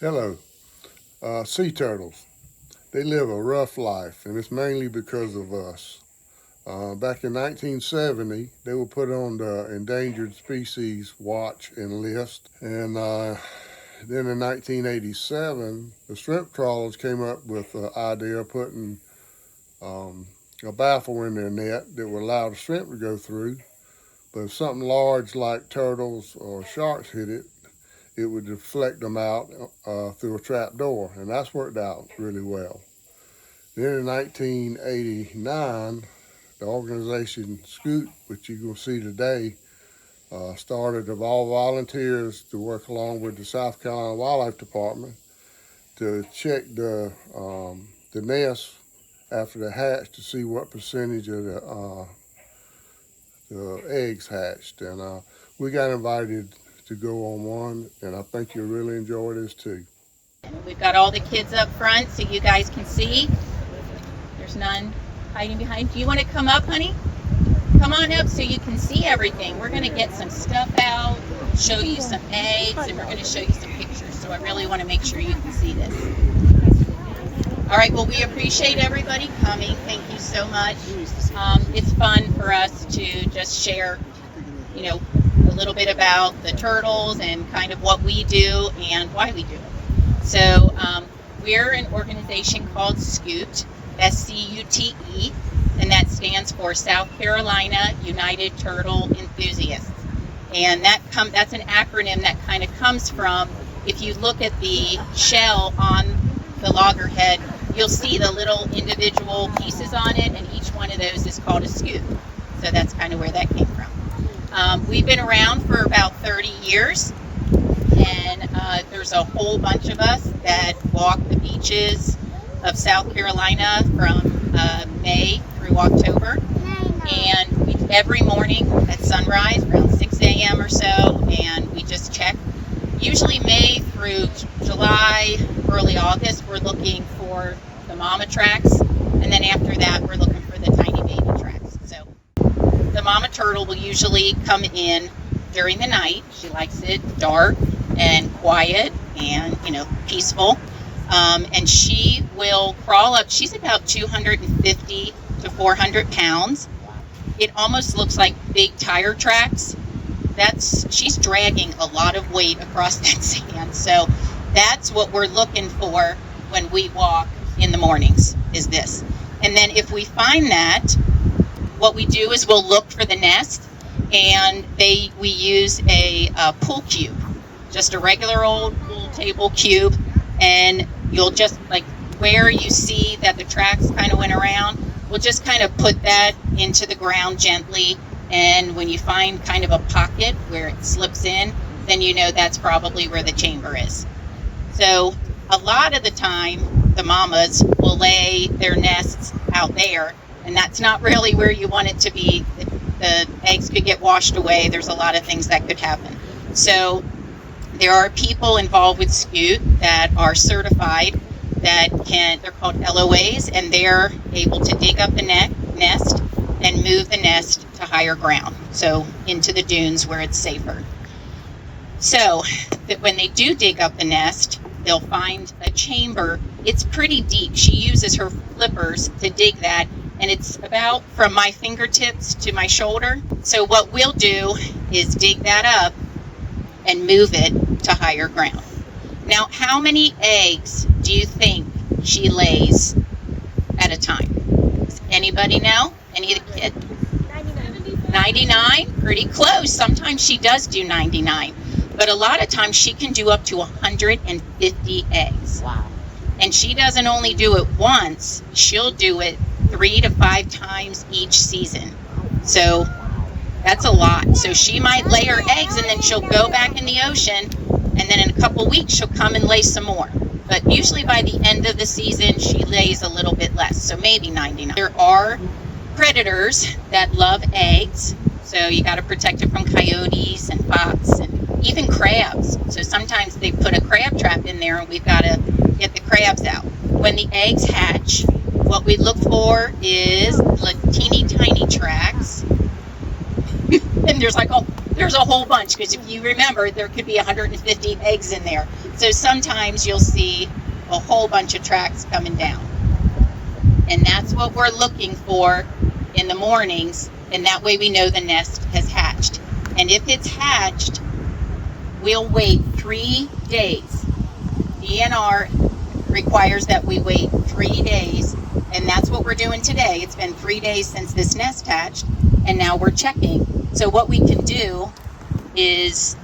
Hello. Sea turtles. They live a rough life, and it's mainly because of us. Back in 1970, they were put on the endangered species watch and list. And then in 1987, the shrimp trawlers came up with the idea of putting um, a baffle in their net that would allow the shrimp to go through. But if something large like turtles or sharks hit it, it would deflect them out through a trap door, and that's worked out really well. Then in 1989, the organization Scoot, which you're going to see today, started of all volunteers to work along with the South Carolina Wildlife Department to check the nest after the hatch to see what percentage of the eggs hatched. And we got invited to go on one, and I think you'll really enjoy this too. We've got all the kids up front so you guys can see. There's none hiding behind. Do you want to come up, honey? Come on up so you can see everything. We're going to get some stuff out, show you some eggs, and we're going to show you some pictures. So I really want to make sure you can see this. All right, well, we appreciate everybody coming. Thank you so much. It's fun for us to just share, a little bit about the turtles and kind of what we do and why we do it. So we're an organization called SCUTE, SCUTE, and that stands for South Carolina United Turtle Enthusiasts. And that's an acronym that kind of comes from, if you look at the shell on the loggerhead, you'll see the little individual pieces on it, and each one of those is called a SCUTE. So that's kind of where that came from. We've been around for about 30 years, and there's a whole bunch of us that walk the beaches of South Carolina from May through October. And every morning at sunrise, around 6 a.m. or so, and we just check. Usually May through July, early August, we're looking for the mama tracks, and then after that, we're looking for the tiny baby tracks. So the mama turtle will usually come in during the night. She likes it dark and quiet and, peaceful. And she will crawl up. She's about 250 to 400 pounds. It almost looks like big tire tracks. She's dragging a lot of weight across that sand. So that's what we're looking for when we walk in the mornings, is this. And then if we find that, what we do is we'll look for the nest, and we use a pool cube, just a regular old pool table cube, and you'll just, like where you see that the tracks kind of went around, we'll just kind of put that into the ground gently, and when you find kind of a pocket where it slips in, then you know that's probably where the chamber is. So a lot of the time, the mamas will lay their nests out there, and that's not really where you want it to be. The eggs could get washed away. There's a lot of things that could happen. So there are people involved with SCUTE that are certified they're called LOAs, and they're able to dig up the nest and move the nest to higher ground, so into the dunes where it's safer. So that when they do dig up the nest, they'll find a chamber. It's pretty deep. She uses her flippers to dig that, and it's about from my fingertips to my shoulder. So what we'll do is dig that up and move it to higher ground. Now, how many eggs do you think she lays at a time? Does anybody know? Any of the kids? 99? Pretty close. Sometimes she does do 99. But a lot of times she can do up to 150 eggs. Wow. And she doesn't only do it once, she'll do it 3 to 5 times each season. So that's a lot. So she might lay her eggs, and then she'll go back in the ocean, and then in a couple weeks she'll come and lay some more. But usually by the end of the season, she lays a little bit less, so maybe 99. There are predators that love eggs, so you got to protect it from coyotes and fox and even crabs. So sometimes they put a crab trap in there, and we've got to get the crabs out. When the eggs hatch, what we look for is like teeny tiny tracks. And there's there's a whole bunch, because if you remember, there could be 150 eggs in there. So sometimes you'll see a whole bunch of tracks coming down. And that's what we're looking for in the mornings, and that way we know the nest has hatched. And if it's hatched, we'll wait 3 days. DNR requires that we wait 3 days, and that's what we're doing today. It's been 3 days since this nest hatched, and now we're checking. So what we can do is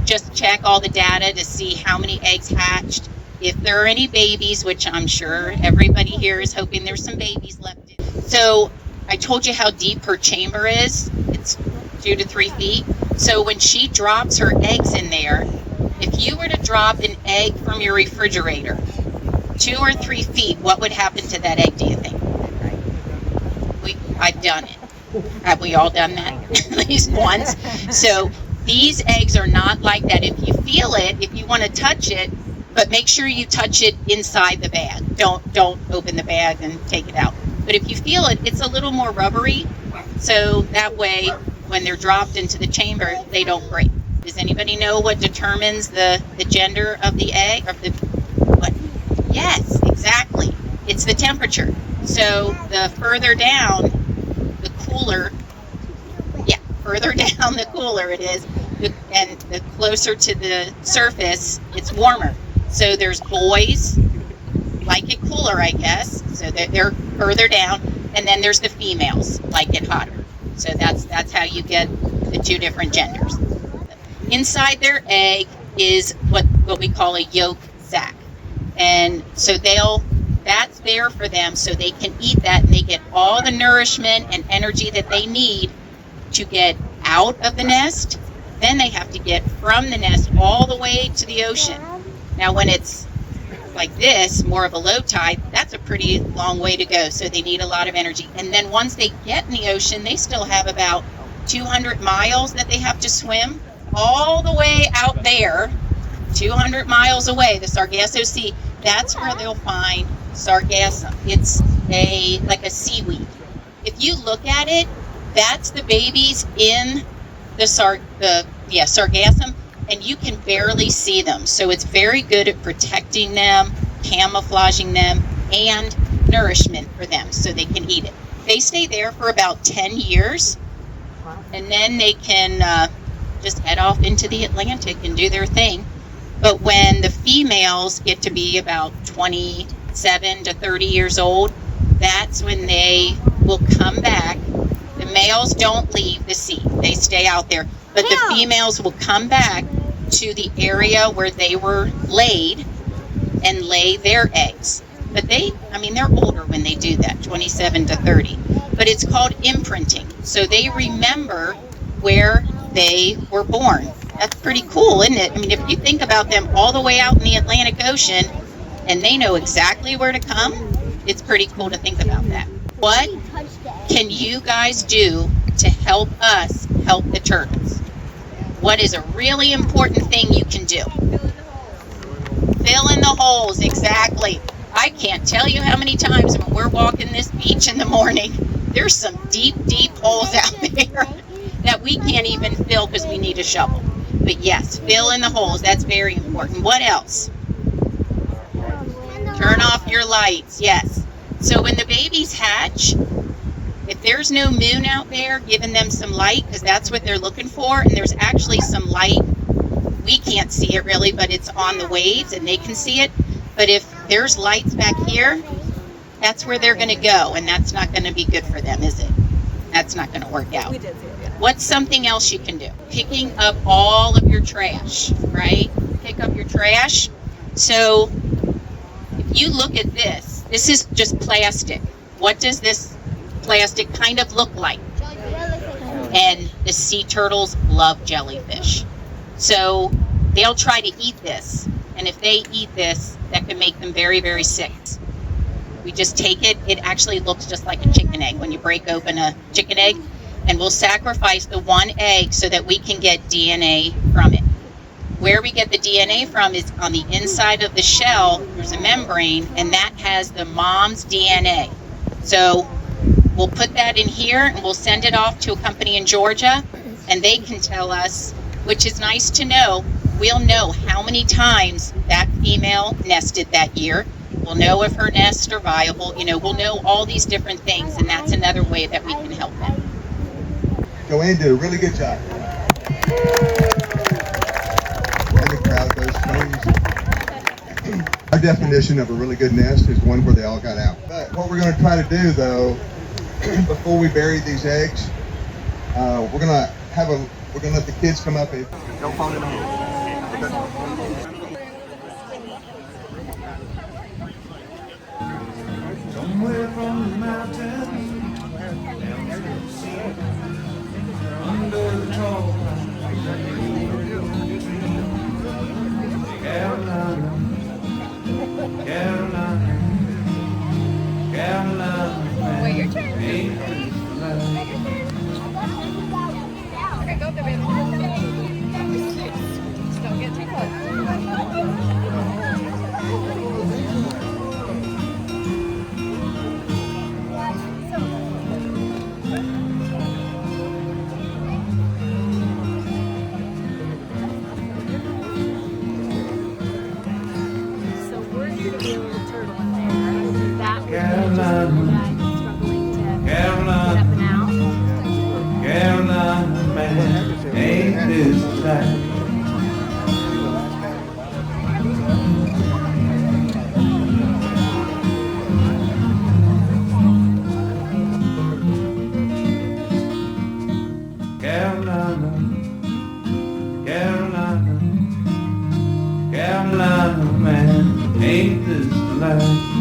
just check all the data to see how many eggs hatched, if there are any babies, which I'm sure everybody here is hoping there's some babies left in. So I told you how deep her chamber is. It's 2 to 3 feet. So when she drops her eggs in there, if you were to drop an egg from your refrigerator 2 or 3 feet, what would happen to that egg, do you think? I've done it. Have we all done that? At least once. So these eggs are not like that. If you feel it, if you want to touch it, but make sure you touch it inside the bag. Don't open the bag and take it out. But if you feel it, it's a little more rubbery. So that way, when they're dropped into the chamber, they don't break. Does anybody know what determines the gender of the egg? Or the what? Yes, exactly. It's the temperature. So the further down, the cooler. Yeah, further down, the cooler it is. And the closer to the surface, it's warmer. So there's boys, like it cooler, I guess. So they're further down. And then there's the females, like it hotter. So that's how you get the 2 different genders. Inside their egg is what we call a yolk sac. And so that's there for them so they can eat that, and they get all the nourishment and energy that they need to get out of the nest. Then they have to get from the nest all the way to the ocean. Now when it's like this, more of a low tide, that's a pretty long way to go, so they need a lot of energy. And then once they get in the ocean, they still have about 200 miles that they have to swim all the way out there, 200 miles away, the Sargasso Sea. That's where they'll find sargassum. It's like a seaweed. If you look at it, that's the babies in the sargassum, and you can barely see them. So it's very good at protecting them, camouflaging them, and nourishment for them so they can eat it. They stay there for about 10 years, and then they can just head off into the Atlantic and do their thing. But when the females get to be about 27 to 30 years old, that's when they will come back. The males don't leave the sea. They stay out there. But the females will come back to the area where they were laid and lay their eggs. But they're older when they do that, 27 to 30. But it's called imprinting. So they remember where they were born. That's pretty cool, isn't it? I mean, if you think about them all the way out in the Atlantic Ocean and they know exactly where to come, it's pretty cool to think about that. What can you guys do to help us help the turtles? What is a really important thing you can do? Fill in the holes, exactly. I can't tell you how many times when we're walking this beach in the morning, there's some deep, deep holes out there that we can't even fill because we need a shovel. But yes, fill in the holes. That's very important. What else? Turn off your lights. Yes. So when the babies hatch, if there's no moon out there giving them some light, because that's what they're looking for, and there's actually some light, we can't see it really, but it's on the waves and they can see it. But if there's lights back here, that's where they're going to go, and that's not going to be good for them, is it? That's not going to work out. We did see it, yeah. What's something else you can do? Picking up all of your trash, right? Pick up your trash. So if you look at this is just plastic. What does this plastic kind of look like? And the sea turtles love jellyfish. So they'll try to eat this. And if they eat this, that can make them very, very sick. We just take it. It actually looks just like a chicken egg when you break open a chicken egg. And we'll sacrifice the one egg so that we can get DNA from it. Where we get the DNA from is on the inside of the shell. There's a membrane, and that has the mom's DNA. So we'll put that in here, and we'll send it off to a company in Georgia, and they can tell us, which is nice to know. We'll know how many times that female nested that year. We'll know if her nests are viable. We'll know all these different things, and that's another way that we can help them. Joanne did a really good job. And the crowd goes crazy. Our definition of a really good nest is one where they all got out. But what we're going to try to do, though, before we bury these eggs, we're going to let the kids come up and don't fall in the hole. Somewhere from the mountains, down to the sea, under the tall Carolina, Carolina, Carolina. Wait, your turn. Okay, go up there, baby. Just don't get too close. Carolina, Carolina, Carolina, man, ain't this tight? Carolina, Carolina, Carolina, man, ain't this life?